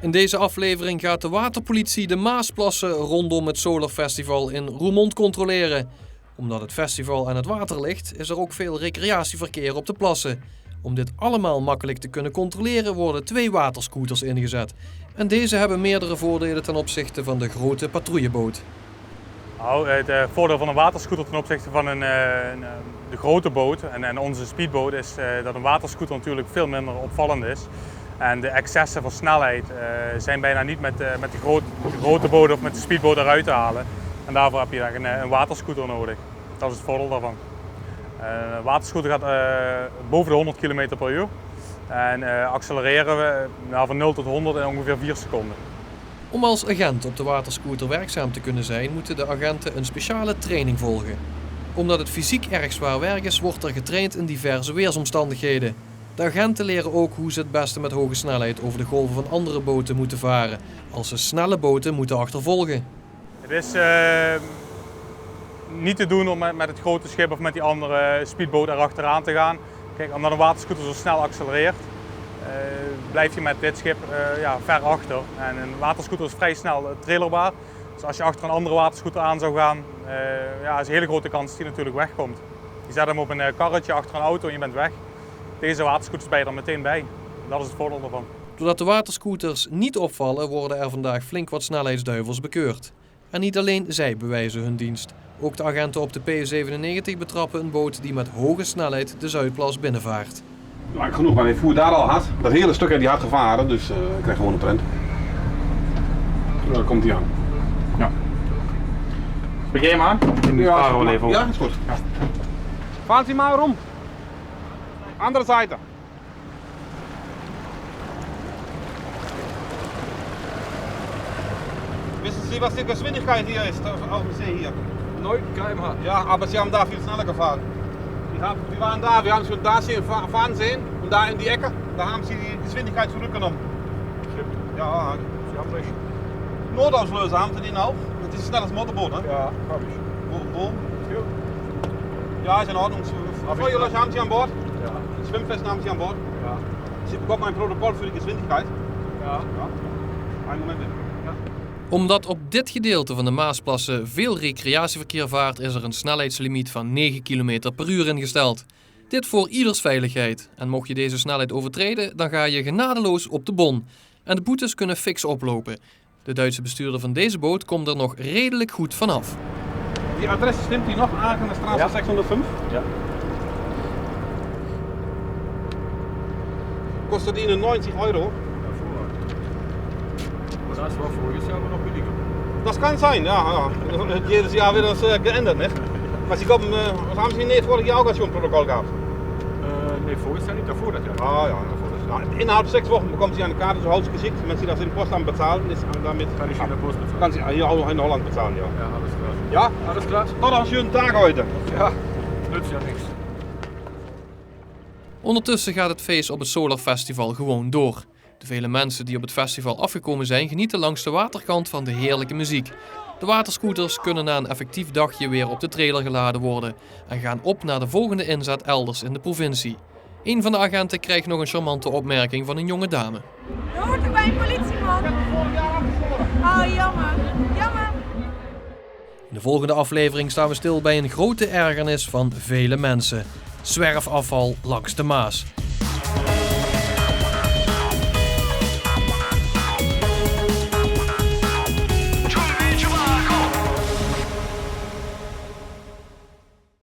In deze aflevering gaat de waterpolitie de Maasplassen rondom het Solar Festival in Roermond controleren. Omdat het festival aan het water ligt, is er ook veel recreatieverkeer op de plassen. Om dit allemaal makkelijk te kunnen controleren worden 2 waterscooters ingezet. En deze hebben meerdere voordelen ten opzichte van de grote patrouilleboot. Nou, het voordeel van een waterscooter ten opzichte van de grote boot en onze speedboot is dat een waterscooter natuurlijk veel minder opvallend is. En de excessen van snelheid zijn bijna niet met de grote boot of met de speedboot eruit te halen. En daarvoor heb je een waterscooter nodig. Dat is het voordeel daarvan. Een waterscooter gaat boven de 100 km per uur. En accelereren we van 0 tot 100 in ongeveer 4 seconden. Om als agent op de waterscooter werkzaam te kunnen zijn, moeten de agenten een speciale training volgen. Omdat het fysiek erg zwaar werk is, wordt er getraind in diverse weersomstandigheden. De agenten leren ook hoe ze het beste met hoge snelheid over de golven van andere boten moeten varen, als ze snelle boten moeten achtervolgen. Het is niet te doen om met het grote schip of met die andere speedboot erachteraan te gaan. Kijk, omdat een waterscooter zo snel accelereert, blijf je met dit schip ver achter. En een waterscooter is vrij snel trailerbaar. Dus als je achter een andere waterscooter aan zou gaan, is een hele grote kans dat die natuurlijk wegkomt. Je zet hem op een karretje achter een auto en je bent weg. Deze waterscooters ben je er meteen bij. Dat is het voordeel daarvan. Doordat de waterscooters niet opvallen, worden er vandaag flink wat snelheidsduivels bekeurd. En niet alleen zij bewijzen hun dienst. Ook de agenten op de P97 betrappen een boot die met hoge snelheid de Zuidplas binnenvaart. Lang genoeg, maar ik voer daar al hard. Dat hele stuk heb hij hard gevaren, dus ik krijg gewoon een prent. Daar komt hij aan. Ja. Begin je hem aan? Ja, ja, is goed. Ja. Vaart hij maar om. Andere zijde. Wissen Sie, was die Geschwindigkeit hier ist, auf dem See hier? 9 km/h. Ja, aber Sie haben da viel schneller gefahren. Wir waren da, wir haben schon da fahren sehen und da in die Ecke, da haben Sie die Geschwindigkeit zurückgenommen. Stimmt. Ja, Sie haben recht. Notauslöser haben Sie den auch? Das ist ein schnelles Motorboot, ne? Ja, habe ich. Wo? Hier. Ja, ist in Ordnung. Feuerlöscher haben Sie an Bord? Ja. Schwimmwesten haben Sie an Bord? Ja. Sie bekommen ein Protokoll für die Geschwindigkeit? Ja. Einen Moment bitte. Ja. Omdat op dit gedeelte van de Maasplassen veel recreatieverkeer vaart, is er een snelheidslimiet van 9 km per uur ingesteld. Dit voor ieders veiligheid. En mocht je deze snelheid overtreden, dan ga je genadeloos op de bon. En de boetes kunnen fix oplopen. De Duitse bestuurder van deze boot komt er nog redelijk goed vanaf. Die adres stimmt die nog aan de straat 605? Ja. Kostet Ihnen 90 Euro? Das war voriges Jahr aber noch billiger. Das kann sein, ja. Jedes Jahr wird das geändert, nicht? Was haben Sie nicht vorig Jahr auch schon ein Protokoll gehabt? Nee, voriges Jahr nicht, davor das Jahr. Ah ja, davor das Jahr. Innerhalb 6 Wochen bekommen Sie eine Karte zu Hause geschickt. Wenn Sie das in Postamt bezahlen, ist damit... Kann ich in der Post bezahlen? Kann Sie hier auch in Holland bezahlen, ja. Ja, alles klar. Ja? Alles klar? Noch einen schönen Tag heute. Ja, nützt ja niks. Ondertussen gaat het feest op het Solar Festival gewoon door. De vele mensen die op het festival afgekomen zijn, genieten langs de waterkant van de heerlijke muziek. De waterscooters kunnen na een effectief dagje weer op de trailer geladen worden en gaan op naar de volgende inzet elders in de provincie. Een van de agenten krijgt nog een charmante opmerking van een jonge dame. Je hoort er bij een politieman. Oh, jammer. Jammer. In de volgende aflevering staan we stil bij een grote ergernis van vele mensen. Zwerfafval langs de Maas.